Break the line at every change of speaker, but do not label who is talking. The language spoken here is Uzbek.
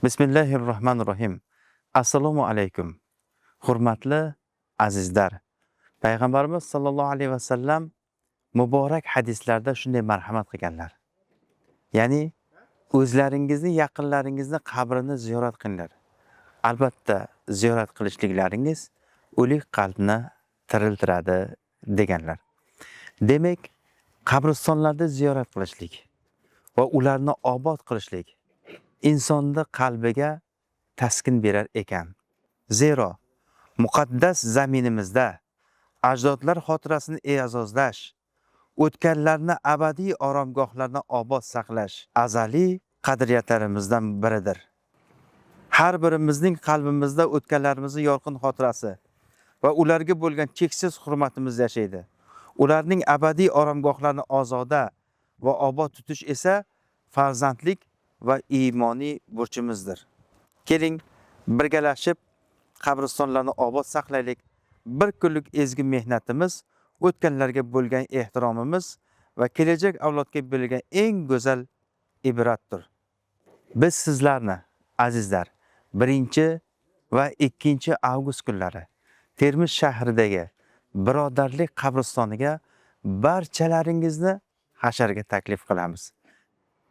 Bismillahirrohmanirrohim. Assalomu alaykum. Hurmatli azizlar. Payg'ambarimiz sollallohu alayhi vasallam muborak hadislarda shunday marhamat qilganlar. Ya'ni o'zlaringizni, yaqinlaringizni qabrini ziyorat qilinglar. Albatta, ziyorat qilishliklaringiz o'lik qalbni tiriltiradi deganlar. Demak, qabristonlarda ziyorat qilishlik va ularni obod qilishlik insonni qalbiga taskin berar ekan. Zero muqaddas zaminimizda ajdodlar xotirasini e'zozlash, o'tganlarni abadiy oromgohlarni obod saqlash azaliy qadriyatlarimizdan biridir. Har birimizning qalbimizda o'tganlarimizni yorqin xotirasi va ularga bo'lgan cheksiz hurmatimiz yashaydi. Ularning abadiy oromgohlarini ozoda va obod tutish esa farzandlik va iymoniy burchimizdir. Keling, birgalashib qabristonlarni obod saqlaylik. Bir kunlik ezgi mehnatimiz, o'tganlarga bo'lgan ehtiromimiz va kelajak avlodga berilgan eng go'zal ibratdir. Biz sizlarni, azizlar, 1 va 2 avgust kunlari Termiz shahridagi Birodarlik qabristoniga barchalaringizni hasharga taklif qilamiz.